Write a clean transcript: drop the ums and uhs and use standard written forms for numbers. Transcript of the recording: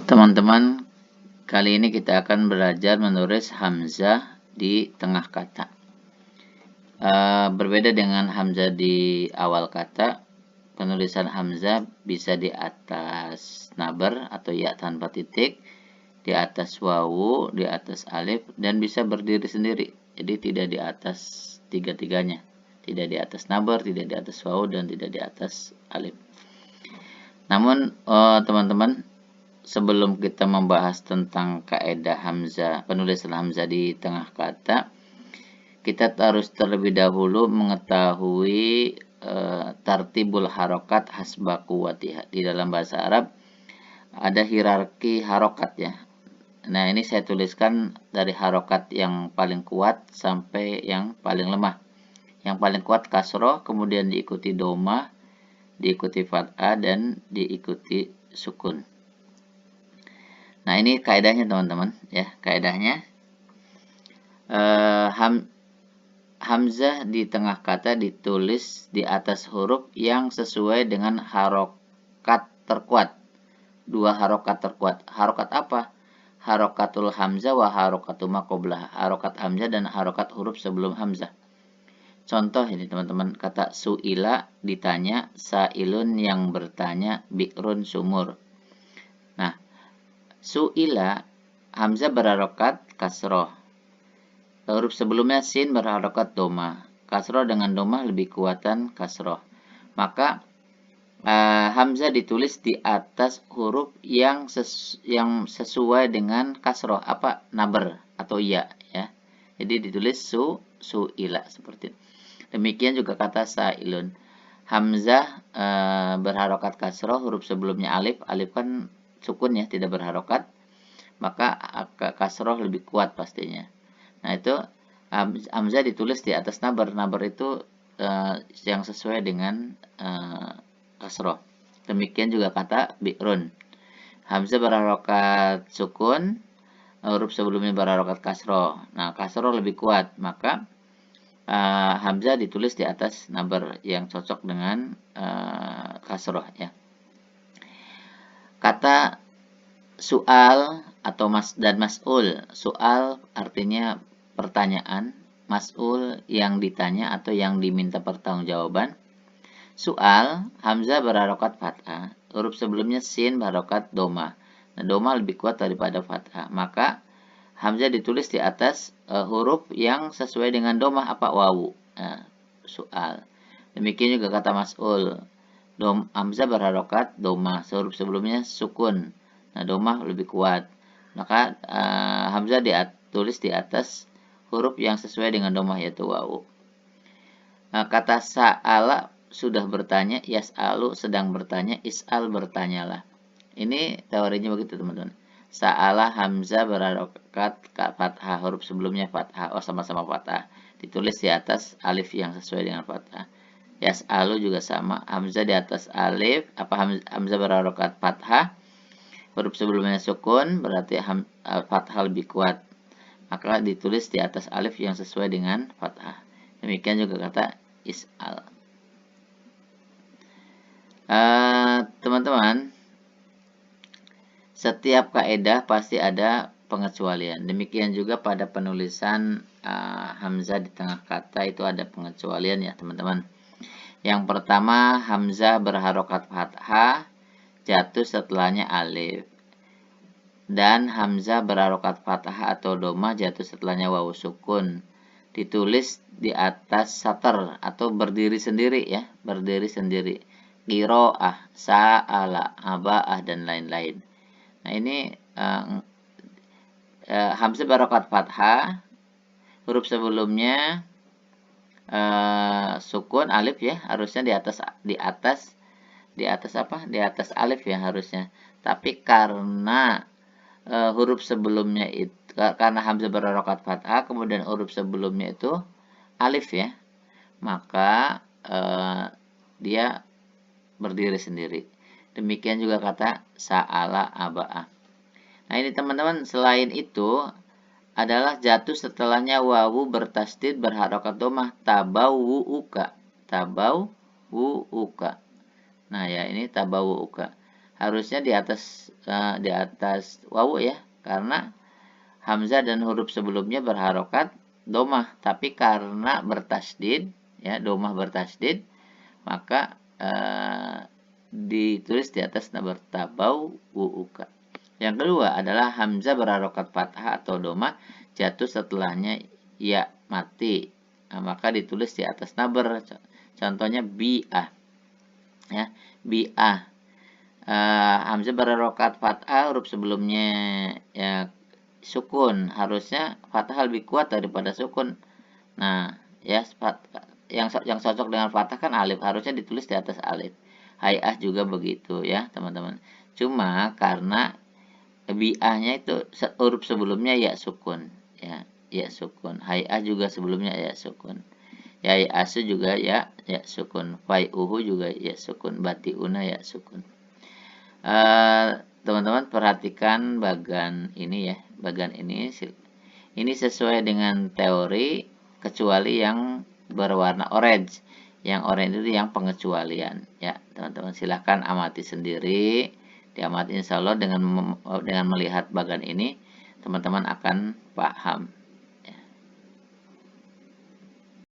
Teman-teman, kali ini kita akan belajar menulis hamzah di tengah kata. Berbeda dengan hamzah di awal kata, penulisan hamzah bisa di atas naber atau ya tanpa titik, di atas wawu, di atas alif, dan bisa berdiri sendiri. Jadi tidak di atas tiga-tiganya. Tidak di atas naber, tidak di atas wawu, dan tidak di atas alif. Namun, teman-teman, sebelum kita membahas tentang kaidah hamzah, penulisan hamzah di tengah kata, kita harus terlebih dahulu mengetahui tartibul harokat hasba quwwatiha. Di dalam bahasa Arab ada hierarki harokat ya. Nah, ini saya tuliskan dari harokat yang paling kuat sampai yang paling lemah. Yang paling kuat kasroh, kemudian diikuti doma, diikuti fathah, dan diikuti sukun. Nah, ini kaidahnya teman-teman ya. Kaidahnya hamzah di tengah kata ditulis di atas huruf yang sesuai dengan harokat terkuat. Dua harokat terkuat. Harokat apa? Harokatul hamzah wa harokatul maqoblah. Harokat hamzah dan harokat huruf sebelum hamzah. Contoh ini teman-teman, kata su'ila ditanya, sa'ilun yang bertanya, bi'run sumur. Nah, su'ila hamzah berharokat kasroh. Huruf sebelumnya sin berharokat doma. Kasroh dengan doma lebih kuatan kasroh. Maka hamzah ditulis di atas huruf yang sesuai dengan kasroh. Apa? Naber atau ya. Jadi ditulis su'ila seperti itu. Demikian juga kata sa'ilun. Hamzah berharokat kasroh, huruf sebelumnya alif. Alif kan sukun ya, tidak berharokat. Maka kasroh lebih kuat pastinya. Nah, itu hamzah ditulis di atas naber. Naber itu yang sesuai dengan kasroh. Demikian juga kata bi'run. Hamzah berharokat sukun, huruf sebelumnya berharokat kasroh. Nah, kasroh lebih kuat, maka hamzah ditulis di atas naber yang cocok dengan kasroh ya. Kata soal atau dan mas'ul. Soal artinya pertanyaan, mas'ul yang ditanya atau yang diminta pertanggungjawaban. Soal hamzah berharokat fathah, huruf sebelumnya sin berharokat doma. Nah, doma lebih kuat daripada fathah. Maka hamzah ditulis di atas huruf yang sesuai dengan doma, apa? Wawu. Nah, soal. Demikian juga kata mas'ul. Hamzah berharokat doma, huruf sebelumnya sukun. Nah, doma lebih kuat. Maka hamzah ditulis di atas huruf yang sesuai dengan doma, yaitu wawu. Nah, kata sa'ala sudah bertanya, yas'alu sedang bertanya, is'al bertanyalah. Ini teorinya begitu teman-teman. Sa'ala hamzah berharokat fathah, huruf sebelumnya fathah, sama-sama fathah. Ditulis di atas alif yang sesuai dengan fathah. Yas'alu juga sama, hamzah di atas alif, hamzah berharokat fathah, huruf sebelumnya sukun, berarti fathah lebih kuat. Maka ditulis di atas alif yang sesuai dengan fathah. Demikian juga kata is'al. Teman-teman, setiap kaidah pasti ada pengecualian. Demikian juga pada penulisan hamzah di tengah kata itu ada pengecualian ya teman-teman. Yang pertama, hamzah berharokat fathah, jatuh setelahnya alif. Dan hamzah berharokat fathah atau doma, jatuh setelahnya wawu sukun. Ditulis di atas satar atau berdiri sendiri ya, berdiri sendiri. Qiraah, sa'ala, aba'ah, dan lain-lain. Nah, ini hamzah berharokat fathah, huruf sebelumnya sukun alif ya, harusnya di atas alif ya harusnya. Tapi karena huruf sebelumnya itu, karena hamzah berharokat fathah, kemudian huruf sebelumnya itu alif ya, maka dia berdiri sendiri. Demikian juga kata sa'ala aba'ah. Nah, ini teman-teman, selain itu adalah jatuh setelahnya wawu bertasdid berharokat domah, tabawu'uka. Tabawu'uka. Nah, ya, ini tabawu'uka. harusnya di atas wawu ya, karena hamzah dan huruf sebelumnya berharokat domah, tapi karena bertasdid ya, domah bertasdid, maka ditulis di atas bertabau wuuka. Yang kedua adalah hamzah berharokat fathah atau domah jatuh setelahnya ya mati. Nah, maka ditulis di atas naber. Contohnya bi'ah. Ya, bi'ah. Hamzah berharokat fathah, huruf sebelumnya ya sukun. Harusnya fathah lebih kuat daripada sukun. Nah, ya yang cocok dengan fathah kan alif, harusnya ditulis di atas alif. Hayah juga begitu ya, teman-teman. Cuma karena bi'ahnya itu huruf sebelumnya ya sukun ya, ya sukun. Hayah juga sebelumnya ya sukun. Ya asu juga ya sukun. Fai'uhu juga ya sukun. Bati'una ya sukun. Teman-teman perhatikan bagian ini ya, bagian ini sesuai dengan teori kecuali yang berwarna orange. Yang orange itu yang pengecualian ya, teman-teman silahkan amati sendiri, diamati insya Allah dengan melihat bagian ini teman-teman akan paham.